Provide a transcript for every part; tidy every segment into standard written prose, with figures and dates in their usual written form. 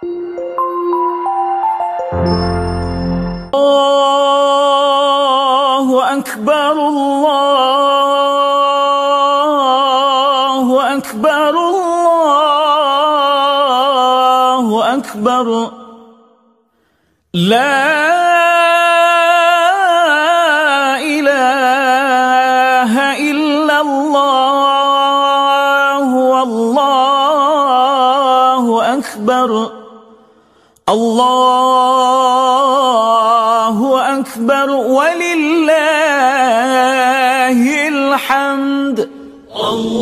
Allahu Akbar, Allahu Akbar, Allahu Akbar. La ilaha illallah, wallahu akbar. Allahu akbar walillahil hamd. Allahu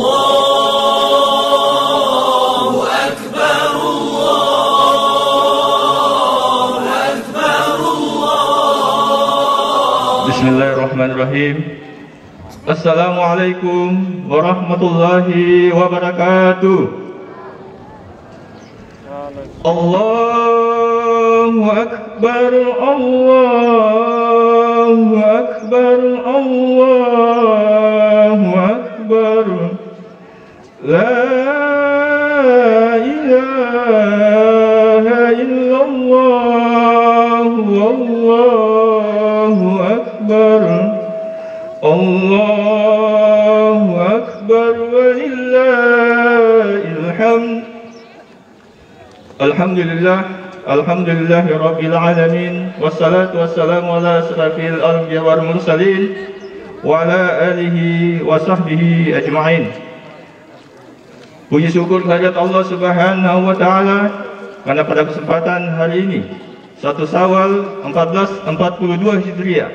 akbar, Allahu akbar, Allah. Bismillahirrahmanirrahim. Assalamualaikum warahmatullahi wabarakatuh. Allahu akbar, Allahu akbar, Allahu akbar. La ilaha illallah, wallahu akbar. Allahu akbar walillahil hamd. Alhamdulillah, alhamdulillahi rabbil alamin, wassalatu wassalamu ala asrafil anbiya wal mursalin wa ala alihi wa sahbihi ajma'in. Puji syukur kehadirat Allah Subhanahu wa taala karena pada kesempatan hari ini 1 Syawal 1442 Hijriah,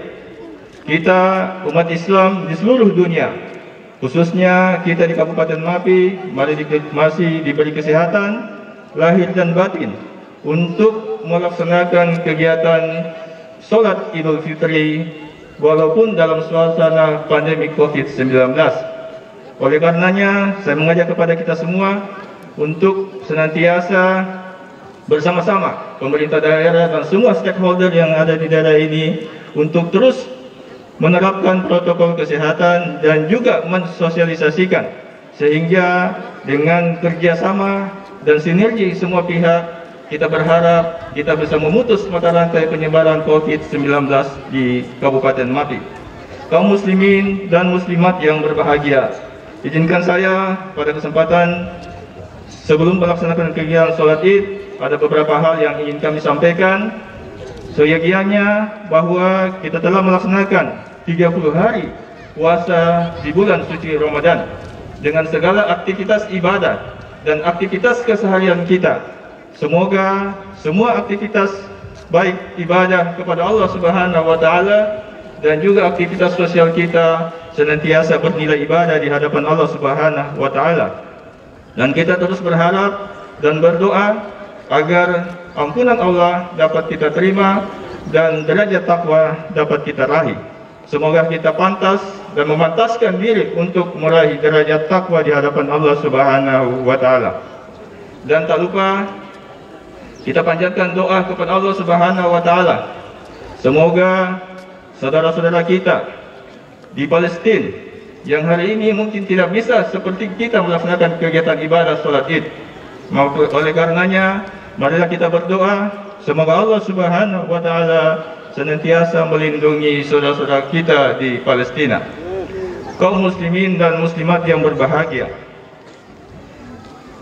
kita umat Islam di seluruh dunia, khususnya kita di Kabupaten Mapi, masih diberi kesehatan lahir dan batin untuk melaksanakan kegiatan sholat Idul Fitri walaupun dalam suasana pandemi COVID-19. Oleh karenanya, saya mengajak kepada kita semua untuk senantiasa bersama-sama pemerintah daerah dan semua stakeholder yang ada di daerah ini untuk terus menerapkan protokol kesehatan dan juga mensosialisasikan, sehingga dengan kerjasama dan sinergi semua pihak, kita berharap kita bisa memutus mata rantai penyebaran COVID-19 di Kabupaten Mapi. Kaum muslimin dan muslimat yang berbahagia, izinkan saya pada kesempatan sebelum melaksanakan kegiatan sholat Id, ada beberapa hal yang ingin kami sampaikan. Seyogianya bahwa kita telah melaksanakan 30 hari puasa di bulan suci Ramadan dengan segala aktivitas ibadah dan aktivitas keseharian kita. Semoga semua aktivitas baik ibadah kepada Allah Subhanahu wa taala dan juga aktivitas sosial kita senantiasa bernilai ibadah di hadapan Allah Subhanahu wa taala. Dan kita terus berharap dan berdoa agar ampunan Allah dapat kita terima dan derajat takwa dapat kita raih. Semoga kita pantas dan memantaskan diri untuk meraih derajat takwa di hadapan Allah Subhanahu wa taala. Dan tak lupa kita panjatkan doa kepada Allah Subhanahu wa taala. Semoga saudara-saudara kita di Palestina yang hari ini mungkin tidak bisa seperti kita melaksanakan kegiatan ibadah salat Id. Oleh karenanya, marilah kita berdoa semoga Allah Subhanahu wa taala senantiasa melindungi saudara-saudara kita di Palestina. Kaum muslimin dan muslimat yang berbahagia,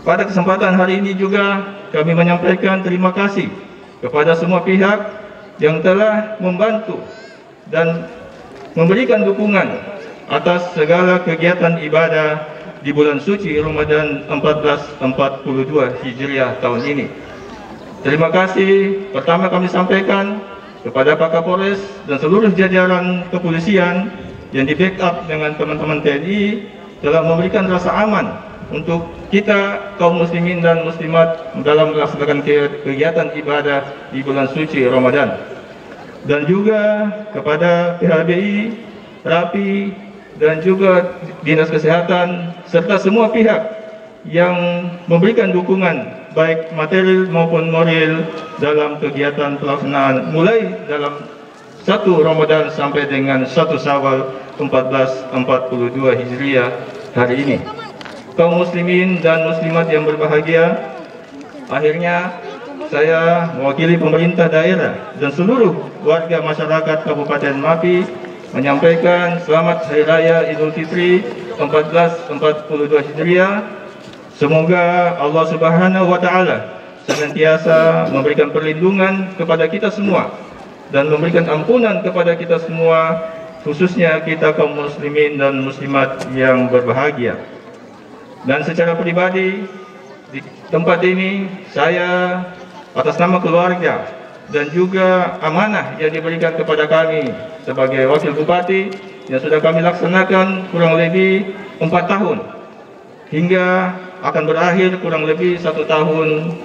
pada kesempatan hari ini juga kami menyampaikan terima kasih kepada semua pihak yang telah membantu dan memberikan dukungan atas segala kegiatan ibadah di bulan suci Ramadan 1442 Hijriah tahun ini. Terima kasih pertama kami sampaikan kepada Pak Kapolres dan seluruh jajaran kepolisian yang di backup dengan teman-teman TNI telah memberikan rasa aman untuk kita kaum muslimin dan muslimat dalam melaksanakan kegiatan ibadah di bulan suci Ramadan. Dan juga kepada PHBI, RAPI, dan juga Dinas Kesehatan serta semua pihak yang memberikan dukungan baik material maupun moral dalam kegiatan pelaksanaan mulai dalam 1 Ramadan sampai dengan 1 Syawal 1442 Hijriah hari ini. Kaum muslimin dan muslimat yang berbahagia, akhirnya saya mewakili pemerintah daerah dan seluruh warga masyarakat Kabupaten Mapi menyampaikan selamat Hari Raya Idul Fitri 1442 Hijriah. Semoga Allah Subhanahu wa Ta'ala senantiasa memberikan perlindungan kepada kita semua dan memberikan ampunan kepada kita semua, khususnya kita kaum muslimin dan muslimat yang berbahagia. Dan secara pribadi di tempat ini saya atas nama keluarga dan juga amanah yang diberikan kepada kami sebagai wakil bupati yang sudah kami laksanakan kurang lebih 4 tahun hingga akan berakhir kurang lebih 1 tahun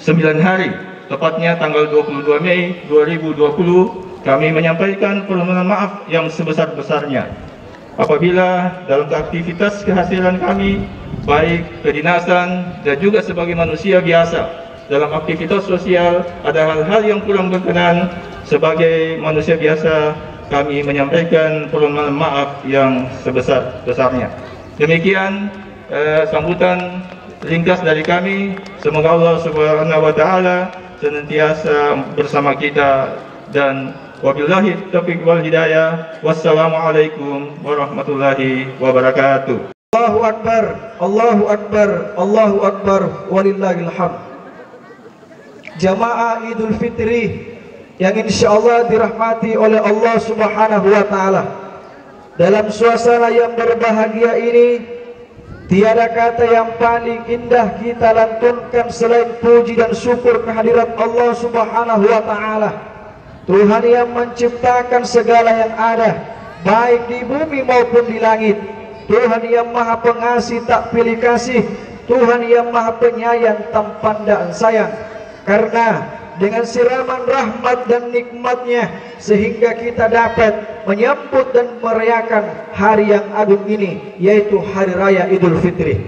9 hari, tepatnya tanggal 22 Mei 2020, kami menyampaikan permohonan maaf yang sebesar-besarnya apabila dalam aktivitas kehasilan kami, baik kedinasan dan juga sebagai manusia biasa dalam aktivitas sosial, ada hal-hal yang kurang berkenan. Sebagai manusia biasa, kami menyampaikan permohonan maaf yang sebesar-besarnya. Demikian sambutan ringkas dari kami. Semoga Allah Subhanahu wa Ta'ala senantiasa bersama kita, dan wabillahi taufiq wal hidayah. Wassalamualaikum warahmatullahi wabarakatuh. Allahu Akbar, Allahu Akbar, Allahu Akbar, walillahil hamd. Jamaah Idul Fitri yang insyaallah dirahmati oleh Allah Subhanahu wa Ta'ala, dalam suasana yang berbahagia ini tiada kata yang paling indah kita lantunkan selain puji dan syukur kehadirat Allah Subhanahu wa Ta'ala, Tuhan yang menciptakan segala yang ada, baik di bumi maupun di langit. Tuhan yang maha pengasih tak pilih kasih, Tuhan yang maha penyayang tak pandang sayang. Karena dengan siraman rahmat dan nikmatnya, sehingga kita dapat menyambut dan merayakan hari yang agung ini, yaitu Hari Raya Idul Fitri.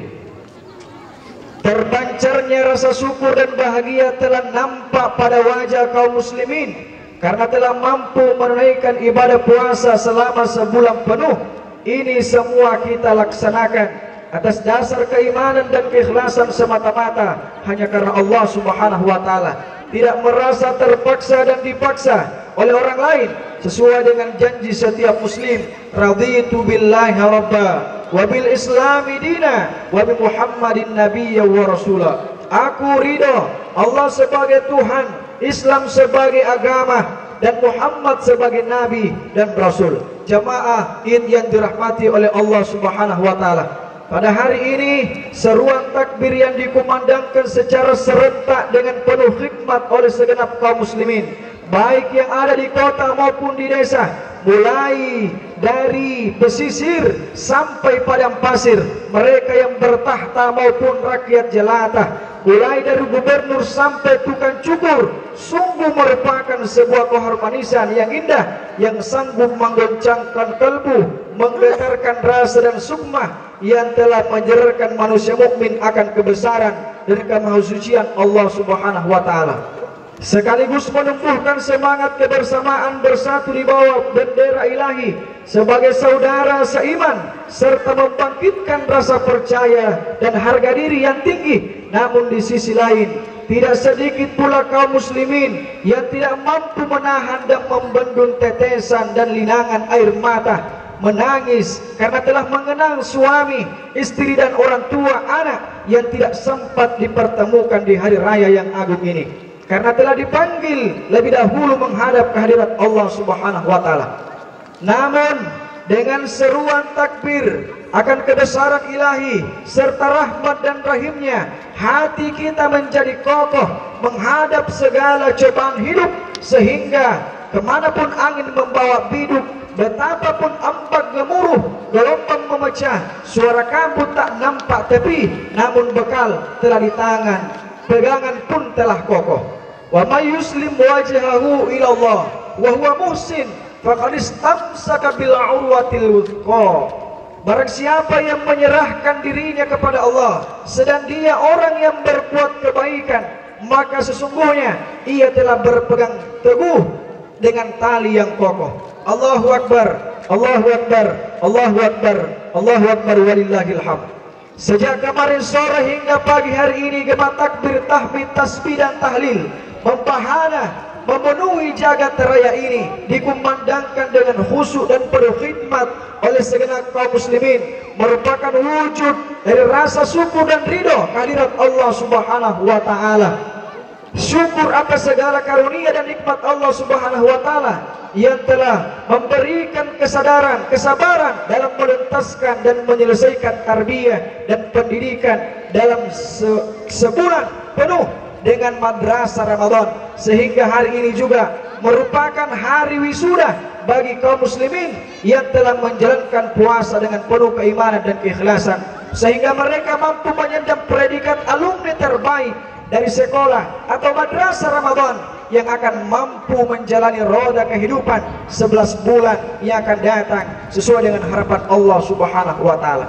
Terpancarnya rasa syukur dan bahagia telah nampak pada wajah kaum muslimin karena telah mampu menunaikan ibadah puasa selama sebulan penuh. Ini semua kita laksanakan atas dasar keimanan dan keikhlasan semata-mata hanya karena Allah Subhanahu wa Ta'ala, tidak merasa terpaksa dan dipaksa oleh orang lain, sesuai dengan janji setiap muslim, raditu billahi rabba wa bil islami dina wa bi Muhammadin nabiyya wa rasula. Aku ridho Allah sebagai Tuhan, Islam sebagai agama, dan Muhammad sebagai nabi dan rasul. Jamaah Id yang dirahmati oleh Allah Subhanahu wa Ta'ala, pada hari ini seruan takbir yang dikumandangkan secara serentak dengan penuh hikmat oleh segenap kaum muslimin, baik yang ada di kota maupun di desa, mulai dari pesisir sampai padang pasir, mereka yang bertahta maupun rakyat jelata, mulai dari gubernur sampai tukang cukur, sungguh merupakan sebuah kehormatan yang indah yang sanggup menggoncangkan kalbu, menggetarkan rasa dan sukmah yang telah menjeratkan manusia mukmin akan kebesaran dan kemahusucian Allah Subhanahu wa Ta'ala, sekaligus menumbuhkan semangat kebersamaan bersatu di bawah bendera ilahi sebagai saudara seiman, serta membangkitkan rasa percaya dan harga diri yang tinggi. Namun di sisi lain, tidak sedikit pula kaum muslimin yang tidak mampu menahan dan membendung tetesan dan linangan air mata, menangis karena telah mengenang suami, istri dan orang tua anak yang tidak sempat dipertemukan di hari raya yang agung ini, karena telah dipanggil lebih dahulu menghadap kehadirat Allah Subhanahu wa Ta'ala. Namun dengan seruan takbir akan kebesaran ilahi serta rahmat dan rahimnya, hati kita menjadi kokoh menghadap segala cobaan hidup, sehingga kemanapun angin membawa biduk, betapapun ombak gemuruh, gelombang memecah, suara kabut tak nampak tepi, namun bekal telah di tangan, pegangan pun telah kokoh. Wa may yuslim wajhahu ila Allah wa huwa muhsin faqad istamsaka bil urwatil wuthqa. Barang siapa yang menyerahkan dirinya kepada Allah sedang dia orang yang berbuat kebaikan, maka sesungguhnya ia telah berpegang teguh dengan tali yang kokoh. Allahu Akbar, Allahu Akbar, Allahu Akbar, Allahu Akbar, walillahil hamd. Sejak kemarin sore hingga pagi hari ini gema takbir, tahmid, tasbih dan tahlil membahana memenuhi jagat raya ini, dikumandangkan dengan khusyuk dan penuh khidmat oleh segenap kaum muslimin, merupakan wujud dari rasa syukur dan ridho kehadirat Allah Subhanahu wa taala. Syukur atas segala karunia dan nikmat Allah Subhanahu wa taala yang telah memberikan kesadaran, kesabaran dalam menuntaskan dan menyelesaikan tarbiyah dan pendidikan dalam sebulan penuh dengan madrasah Ramadan, sehingga hari ini juga merupakan hari wisuda bagi kaum muslimin yang telah menjalankan puasa dengan penuh keimanan dan keikhlasan, sehingga mereka mampu menyandang predikat alumni terbaik dari sekolah atau madrasah Ramadan yang akan mampu menjalani roda kehidupan 11 bulan yang akan datang sesuai dengan harapan Allah Subhanahu wa taala.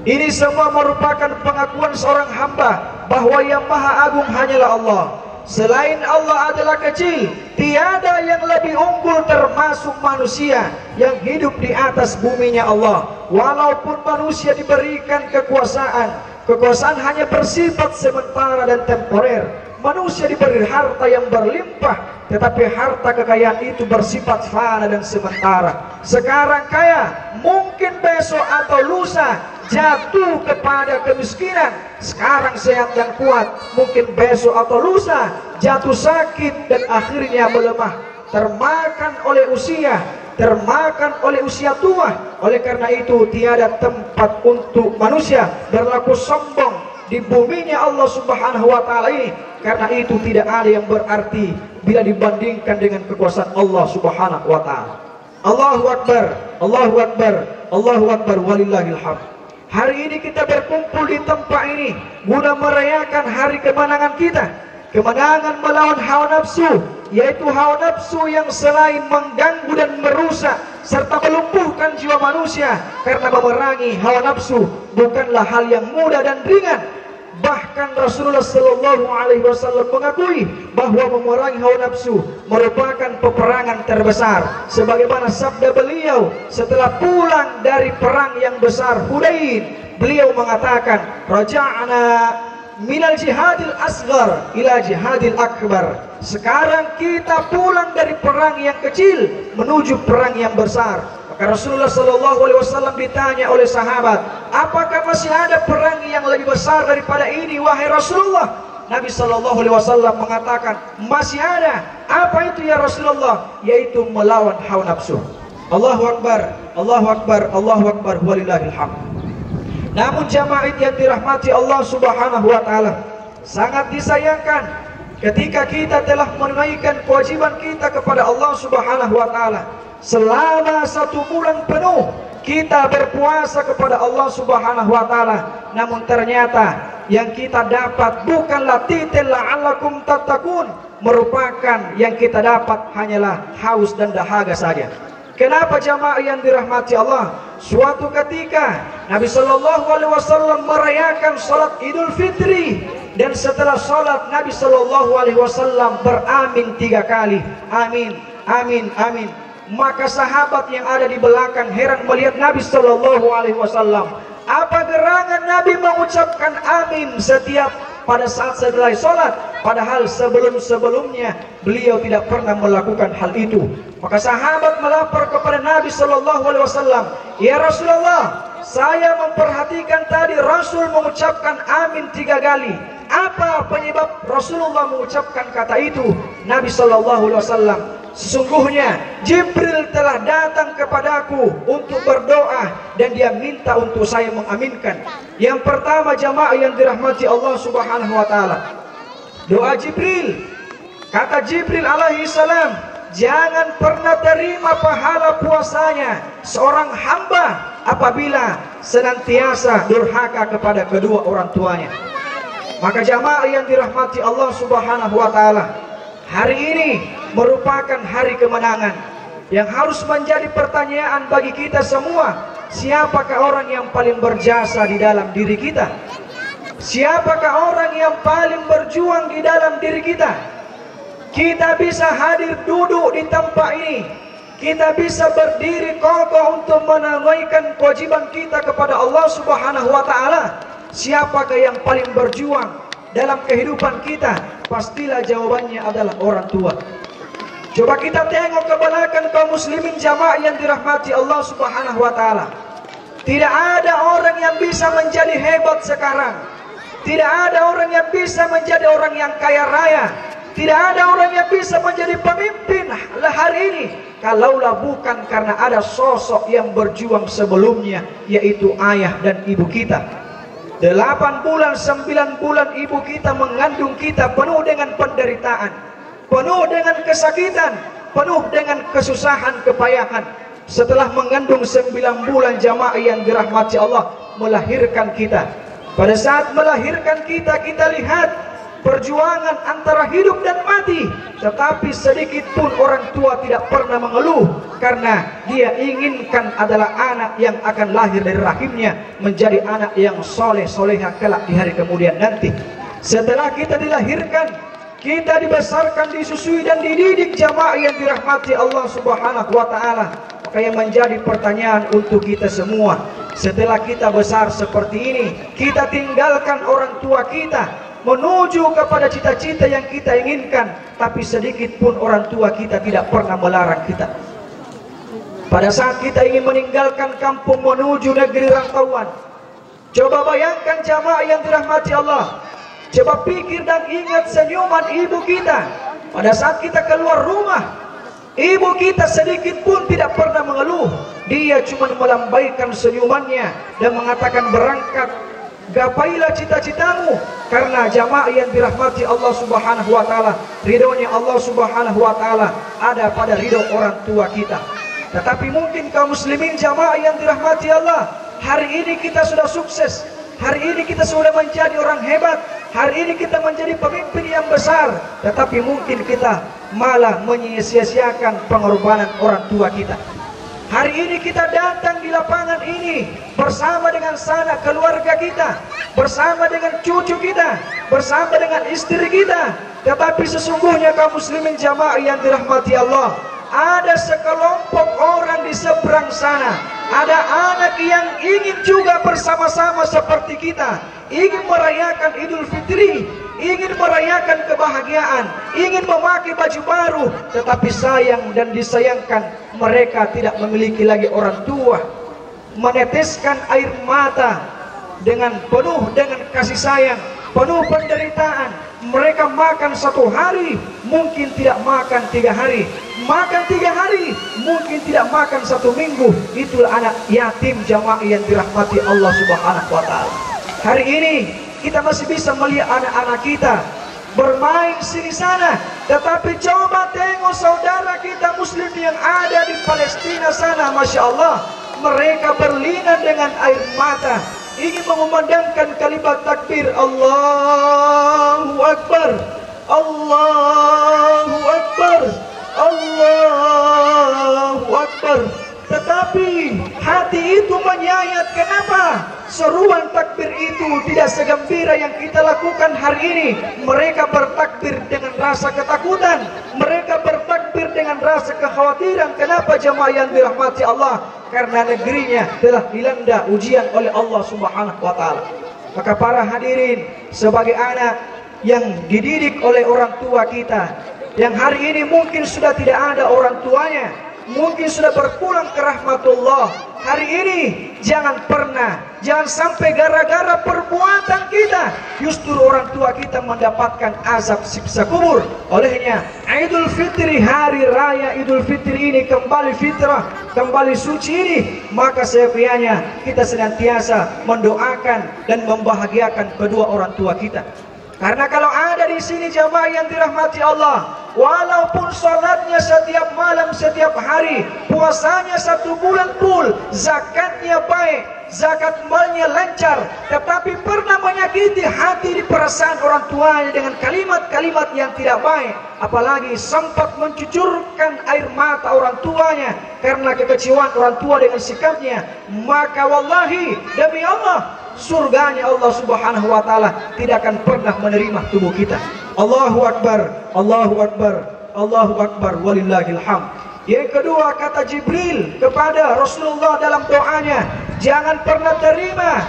Ini semua merupakan pengakuan seorang hamba bahwa yang maha agung hanyalah Allah. Selain Allah adalah kecil, tiada yang lebih unggul termasuk manusia yang hidup di atas buminya Allah. Walaupun manusia diberikan kekuasaan hanya bersifat sementara dan temporer. Manusia diberi harta yang berlimpah, tetapi harta kekayaan itu bersifat fana dan sementara. Sekarang kaya, mungkin besok atau lusa jatuh kepada kemiskinan. Sekarang sehat dan kuat, mungkin besok atau lusa jatuh sakit dan akhirnya melemah, termakan oleh usia, termakan oleh usia tua. Oleh karena itu tiada tempat untuk manusia berlaku sombong di buminya Allah Subhanahu wa taala ini, karena itu tidak ada yang berarti bila dibandingkan dengan kekuasaan Allah Subhanahu wa taala. Allahu Akbar, Allahu Akbar, Allahu Akbar, walillahil hamd. Hari ini kita berkumpul di tempat ini guna merayakan hari kemenangan kita, kemenangan melawan hawa nafsu, yaitu hawa nafsu yang selain mengganggu dan merusak serta melumpuhkan jiwa manusia, karena memerangi hawa nafsu bukanlah hal yang mudah dan ringan. Bahkan Rasulullah Sallallahu Alaihi Wasallam mengakui bahwa memerangi hawa nafsu merupakan peperangan terbesar. Sebagaimana sabda beliau setelah pulang dari perang yang besar Hudain, beliau mengatakan, "Raja'na minal jihadil asghar ila jihadil akbar." Sekarang kita pulang dari perang yang kecil menuju perang yang besar. Maka Rasulullah Sallallahu Alaihi Wasallam ditanya oleh sahabat, apakah masih ada perang yang lebih besar daripada ini wahai Rasulullah? Nabi Sallallahu Alaihi Wasallam mengatakan, masih ada. Apa itu ya Rasulullah? Yaitu melawan hawa nafsu. Allahu Akbar, Allahu Akbar, Allahu Akbar, walillahil hamd. Namun jamaah yang dirahmati Allah Subhanahu wa taala, sangat disayangkan ketika kita telah menunaikan kewajiban kita kepada Allah Subhanahu wa taala. Selama 1 bulan penuh kita berpuasa kepada Allah Subhanahu wa taala, namun ternyata yang kita dapat bukanlah titil la'allakum tattaqun, merupakan yang kita dapat hanyalah haus dan dahaga saja. Kenapa jamaah yang dirahmati Allah? Suatu ketika Nabi Sallallahu Alaihi Wasallam merayakan salat Idul Fitri, dan setelah salat Nabi Sallallahu Alaihi Wasallam beramin 3 kali, amin, amin, amin. Maka sahabat yang ada di belakang heran melihat Nabi Sallallahu Alaihi Wasallam. Apa gerangan Nabi mengucapkan amin setiap pada saat setelah sholat, padahal sebelum-sebelumnya beliau tidak pernah melakukan hal itu. Maka sahabat melapor kepada Nabi Sallallahu Alaihi Wasallam, ya Rasulullah, saya memperhatikan tadi Rasul mengucapkan amin 3 kali. Apa penyebab Rasulullah mengucapkan kata itu? Nabi Sallallahu Alaihi Wasallam, sesungguhnya Jibril telah datang kepadaku untuk berdoa dan dia minta untuk saya mengaminkan. Yang pertama jamaah yang dirahmati Allah Subhanahu wa taala, doa Jibril. Kata Jibril alaihi salam, jangan pernah terima pahala puasanya seorang hamba apabila senantiasa durhaka kepada kedua orang tuanya. Maka jamaah yang dirahmati Allah Subhanahu wa taala, hari ini merupakan hari kemenangan yang harus menjadi pertanyaan bagi kita semua. Siapakah orang yang paling berjasa di dalam diri kita? Siapakah orang yang paling berjuang di dalam diri kita? Kita bisa hadir duduk di tempat ini, kita bisa berdiri kokoh untuk menunaikan kewajiban kita kepada Allah Subhanahu wa taala. siapakah yang paling berjuang dalam kehidupan kita? Pastilah jawabannya adalah orang tua. Coba kita tengok ke belakang kaum muslimin jamaah yang dirahmati Allah Subhanahu wa taala. Tidak ada orang yang bisa menjadi hebat sekarang. Tidak ada orang yang bisa menjadi orang yang kaya raya. Tidak ada orang yang bisa menjadi pemimpin hari ini kalaulah bukan karena ada sosok yang berjuang sebelumnya, yaitu ayah dan ibu kita. 8 bulan, 9 bulan ibu kita mengandung kita penuh dengan penderitaan, penuh dengan kesakitan, penuh dengan kesusahan, kepayahan. Setelah mengandung 9 bulan jamaah yang dirahmati Allah, melahirkan kita. Pada saat melahirkan kita, kita lihat perjuangan antara hidup dan mati, tetapi sedikit pun orang tua tidak pernah mengeluh, karena dia inginkan adalah anak yang akan lahir dari rahimnya menjadi anak yang soleh solehah kelak di hari kemudian nanti. Setelah kita dilahirkan, kita dibesarkan, disusui dan dididik jamaah yang dirahmati Allah Subhanahu wa taala. Maka yang menjadi pertanyaan untuk kita semua, setelah kita besar seperti ini, kita tinggalkan orang tua kita menuju kepada cita-cita yang kita inginkan, tapi sedikit pun orang tua kita tidak pernah melarang kita. Pada saat kita ingin meninggalkan kampung menuju negeri rantauan, coba bayangkan jamaah yang dirahmati Allah, coba pikir dan ingat senyuman ibu kita pada saat kita keluar rumah. Ibu kita sedikit pun tidak pernah mengeluh, dia cuma melambaikan senyumannya dan mengatakan, berangkat, gapailah cita-citamu, karena jamaah yang dirahmati Allah Subhanahu wa taala, ridhonya Allah Subhanahu wa taala ada pada ridho orang tua kita. Tetapi mungkin kaum muslimin jamaah yang dirahmati Allah, hari ini kita sudah sukses, hari ini kita sudah menjadi orang hebat, hari ini kita menjadi pemimpin yang besar, tetapi mungkin kita malah menyia-siakan pengorbanan orang tua kita. Hari ini kita datang di lapangan ini bersama dengan sanak keluarga kita, bersama dengan cucu kita, bersama dengan istri kita. Tetapi sesungguhnya kaum muslimin jamaah yang dirahmati Allah, ada sekelompok orang di seberang sana, ada anak yang ingin juga bersama-sama seperti kita, ingin merayakan Idul Fitri, ingin merayakan kebahagiaan, ingin memakai baju baru, tetapi sayang dan disayangkan mereka tidak memiliki lagi orang tua. Meneteskan air mata dengan penuh dengan kasih sayang, penuh penderitaan. Mereka makan 1 hari, mungkin tidak makan 3 hari, makan 3 hari, mungkin tidak makan 1 minggu. Itulah anak yatim jamaah yang dirahmati Allah Subhanahu wa taala. Hari ini kita masih bisa melihat anak-anak kita bermain sini sana, tetapi coba tengok saudara kita muslim yang ada di Palestina sana, Masya Allah, mereka berlinang dengan air mata, ingin mengumandangkan kalimat takbir, Allahu Akbar, Allahu Akbar, Allahu Akbar. Tetapi hati itu menyayat. Kenapa? Seruan takbir itu tidak segembira yang kita lakukan hari ini. Mereka bertakbir dengan rasa ketakutan, mereka bertakbir dengan rasa kekhawatiran. Kenapa jemaah yang dirahmati Allah? Karena negerinya telah dilanda ujian oleh Allah Subhanahu wa taala. Maka para hadirin, sebagai anak yang dididik oleh orang tua kita, yang hari ini mungkin sudah tidak ada orang tuanya, mungkin sudah berpulang ke rahmatullah, hari ini jangan sampai gara-gara perbuatan kita justru orang tua kita mendapatkan azab siksa kubur. Olehnya Idul Fitri, hari raya Idul Fitri ini kembali fitrah, kembali suci ini, maka seyogyanya kita senantiasa mendoakan dan membahagiakan kedua orang tua kita. Karena kalau ada di sini jamaah yang dirahmati Allah, walaupun sholatnya setiap malam, setiap hari, puasanya 1 bulan full, zakatnya baik, zakat malnya lancar, tetapi pernah menyakiti hati di perasaan orang tuanya dengan kalimat-kalimat yang tidak baik, apalagi sempat mencucurkan air mata orang tuanya karena kekecewaan orang tua dengan sikapnya, maka wallahi demi Allah, surganya Allah Subhanahu wa taala tidak akan pernah menerima tubuh kita. Allahu Akbar, Allahu Akbar, Allahu Akbar, walillahil hamd. Yang kedua, kata Jibril kepada Rasulullah dalam doanya, jangan pernah terima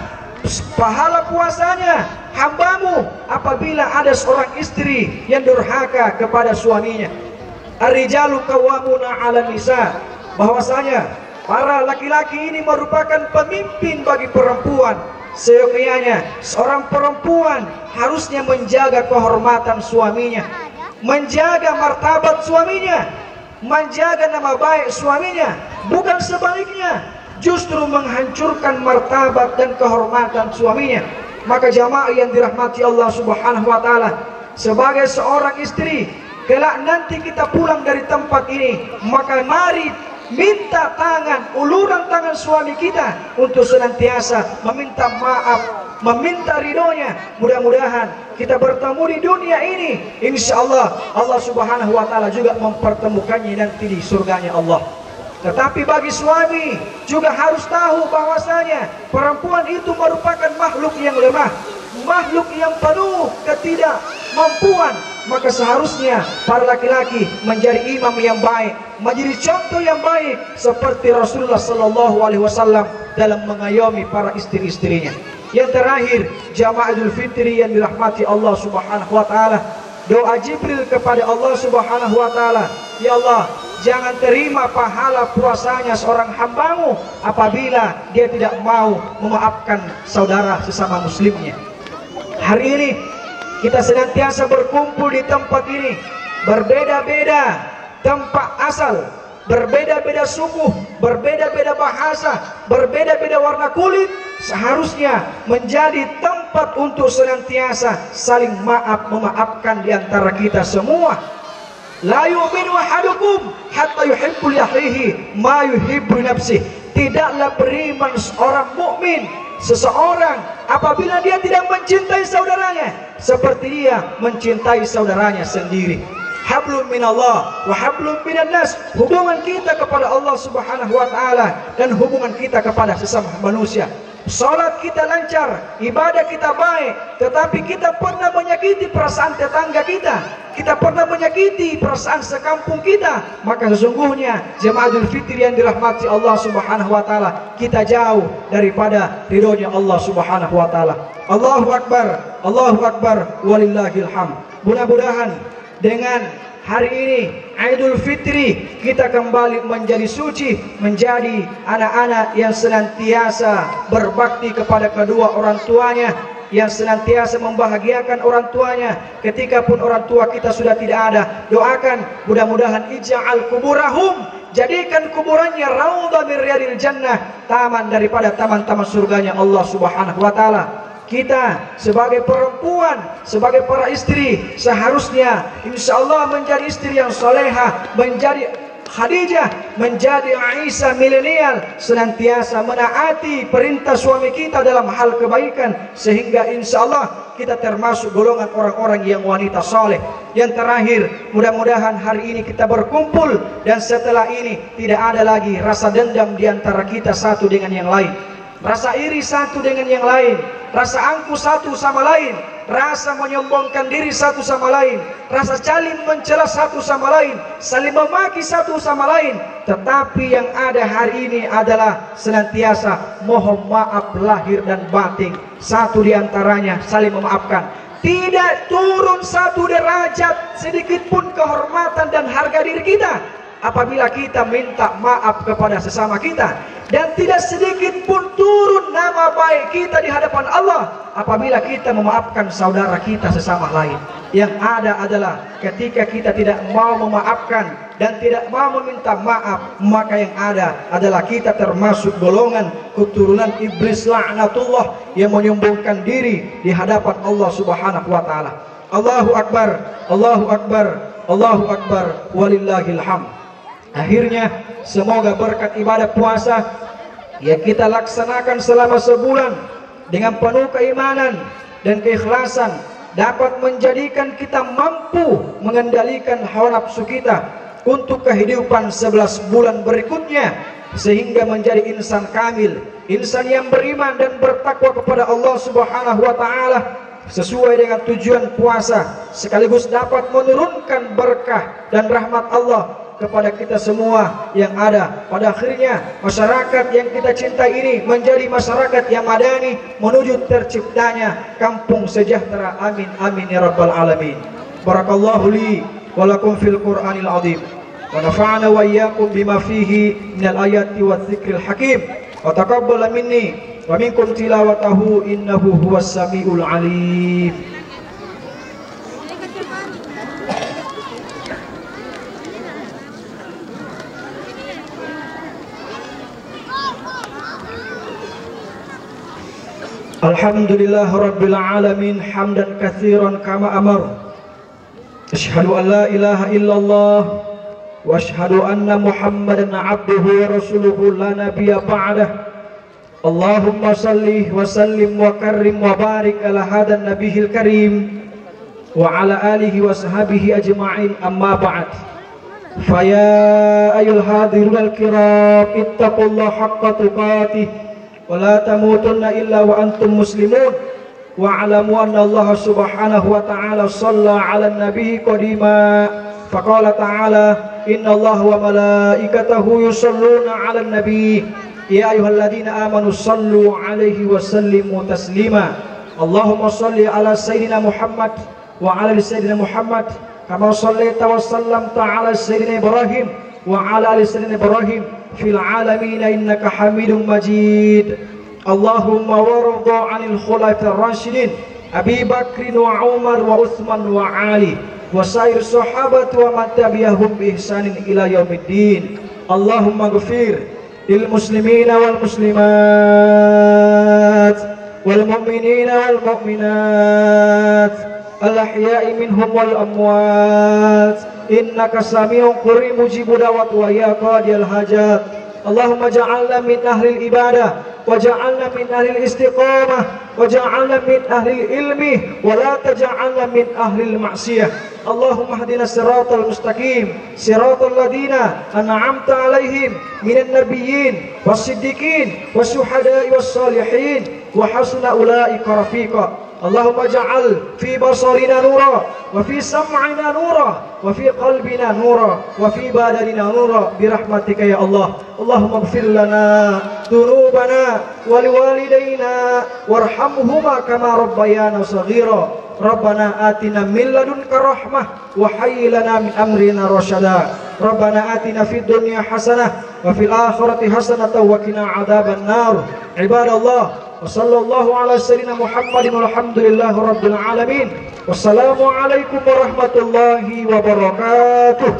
pahala puasanya hambamu apabila ada seorang istri yang durhaka kepada suaminya. Ar-rijalu qawwamuna 'alan nisa, bahwasanya para laki-laki ini merupakan pemimpin bagi perempuan. Seyogianya seorang perempuan harusnya menjaga kehormatan suaminya, menjaga martabat suaminya, menjaga nama baik suaminya, bukan sebaliknya, justru menghancurkan martabat dan kehormatan suaminya. Maka jamaah yang dirahmati Allah Subhanahu wa taala, sebagai seorang istri, kelak nanti kita pulang dari tempat ini, maka mari minta tangan, uluran tangan suami kita untuk senantiasa meminta maaf, meminta ridhonya. Mudah-mudahan kita bertemu di dunia ini, insya Allah Allah Subhanahu wa taala juga mempertemukannya nanti di surganya Allah. Tetapi bagi suami juga harus tahu bahwasanya perempuan itu merupakan makhluk yang lemah, makhluk yang penuh ketidakmampuan. Maka seharusnya para laki-laki menjadi imam yang baik, menjadi contoh yang baik seperti Rasulullah Sallallahu Alaihi Wasallam dalam mengayomi para istri-istrinya. Yang terakhir, jamaah Idul Fitri yang dirahmati Allah Subhanahu Wa Taala, doa Jibril kepada Allah Subhanahu Wa Taala, ya Allah, jangan terima pahala puasanya seorang hambamu apabila dia tidak mau memaafkan saudara sesama muslimnya. Hari ini kita senantiasa berkumpul di tempat ini, berbeda-beda tempat asal, berbeda-beda suku, berbeda-beda bahasa, berbeda-beda warna kulit. Seharusnya menjadi tempat untuk senantiasa saling maaf memaafkan di antara kita semua. La yu'minu ahadukum hatta yuhibbu li akhihi ma yuhibbu li nafsihi. Tidaklah beriman seorang mukmin, seseorang apabila dia tidak mencintai saudaranya seperti dia mencintai saudaranya sendiri. Hablum minallah wa hablum minan nas. Hubungan kita kepada Allah Subhanahu wa taala dan hubungan kita kepada sesama manusia. Salat kita lancar, ibadah kita baik, tetapi kita pernah menyakiti perasaan tetangga kita, kita pernah menyakiti perasaan sekampung kita, maka sesungguhnya jemaah Idul Fitri yang dirahmati Allah Subhanahu wa taala, kita jauh daripada ridhonya Allah Subhanahu wa taala. Allahu akbar, Allahu akbar, walillahil hamd. Mudah-mudahan dengan hari ini Idul Fitri kita kembali menjadi suci, menjadi anak-anak yang senantiasa berbakti kepada kedua orang tuanya, yang senantiasa membahagiakan orang tuanya ketika pun orang tua kita sudah tidak ada. Doakan mudah-mudahan ij'al kuburahum, jadikan kuburannya raudhah min riyadil jannah, taman daripada taman-taman surganya Allah Subhanahu wa taala. Kita sebagai perempuan, sebagai para istri, seharusnya insya Allah menjadi istri yang solehah, menjadi Khadijah, menjadi Aisyah milenial, senantiasa menaati perintah suami kita dalam hal kebaikan, sehingga insya Allah kita termasuk golongan orang-orang yang wanita soleh. Yang terakhir, mudah-mudahan hari ini kita berkumpul dan setelah ini tidak ada lagi rasa dendam di antara kita satu dengan yang lain, rasa iri satu dengan yang lain, rasa angkuh satu sama lain, rasa menyombongkan diri satu sama lain, rasa saling mencela satu sama lain, saling memaki satu sama lain. Tetapi yang ada hari ini adalah senantiasa mohon maaf lahir dan batin. Satu di antaranya saling memaafkan. Tidak turun satu derajat sedikit pun kehormatan dan harga diri kita apabila kita minta maaf kepada sesama kita, dan tidak sedikit pun turun nama baik kita di hadapan Allah apabila kita memaafkan saudara kita sesama lain. Yang ada adalah ketika kita tidak mau memaafkan dan tidak mau meminta maaf, maka yang ada adalah kita termasuk golongan keturunan iblis laknatullah yang menyombongkan diri di hadapan Allah Subhanahu wa taala. Allahu akbar, Allahu akbar, Allahu akbar, walillahil hamd. Akhirnya semoga berkat ibadah puasa yang kita laksanakan selama sebulan dengan penuh keimanan dan keikhlasan dapat menjadikan kita mampu mengendalikan hawa nafsu kita untuk kehidupan 11 bulan berikutnya, sehingga menjadi insan kamil, insan yang beriman dan bertakwa kepada Allah Subhanahu wa taala sesuai dengan tujuan puasa, sekaligus dapat menurunkan berkah dan rahmat Allah kepada kita semua yang ada. Pada akhirnya masyarakat yang kita cintai ini menjadi masyarakat yang madani menuju terciptanya kampung sejahtera. Amin amin ya rabbal alamin. Barakallahu li wa lakum fil Qur'anil azim wa nafa'ana wa iyyakum bima fihi minal ayati wadh-dhikril hakim wa taqabbala minni wa minkum tilawatahu innahu huwas samiul alim. Alhamdulillah Rabbil Alamin hamdan katsiran kama amar. Asyhadu an la ilaha illallah wa asyhadu anna Muhammadan abduhu wa rasuluhu la nabiyya ba'dah. Allahumma salli wa sallim wa karrim wa barik ala hadan nabiyil karim wa ala alihi wa sahbihi ajma'in, amma ba'd. Faya ayyuhal hadirun al-kiram ittaqullaha haqqa tuqatih wa la tamutunna illa wa antum muslimun wa alamu anna Allah subhanahu wa ta'ala shalla 'alan nabiy qadima faqala ta'ala inna Allah wa malaikatahu yusalluna 'alan nabiy ya ayyuhalladzina amanu sallu 'alaihi wa sallimu taslima. Allahumma shalli ala sayyidina Muhammad wa ala sayyidina Muhammad kama shallaita wa sallamta ala sayyidina Ibrahim wa ala ali sayyidina Ibrahim fil alamin innaka Hamidum Majid. Allahumma warda 'anil khulafa'ir rasyidin Abi Bakr wa Umar wa Utsman wa Ali wa sair sahabat wa man tabi'ahum bi ihsanin ila yaumiddin. Allahumma ighfir lil muslimina wal muslimat wal mu'minina wal mu'minat al ahya'i minhum wal amwat innaka sami'un qarib mujibud da'wat wa ya qadiyal hajat. Allahumma ja'alna min ahlil ibadah waja'alna min ahlil istiqamah waja'alna min ahlil ilmi wa la taj'alna min ahlil ma'siyah. Allahumma hdina siratal mustaqim siratal ladina an'amta 'alaihim minan nabiyyin was-siddiqin wasyuhada'i was-salihin wa hasuna ulaika rafiqa. Allahumma ja'al fi basarina nura wa fi sam'ina nura wa fi qalbina nura wa fi badanina nura birahmatika ya Allah. Allahumma ighfir lana dhunubana wa liwalidayna warhamhuma kama rabbayana shaghira. Rabbana atina min ladunka rahmah wa hayyi lana min amrina rasyada. Rabbana atina fid dunya hasanah wa fil akhirati hasanah wa qina adzaban nar. Ibadallah wa sallallahu ala sayyidina Muhammadin walhamdulillahi rabbil alamin. Wassalamu alaikum warahmatullahi wabarakatuh.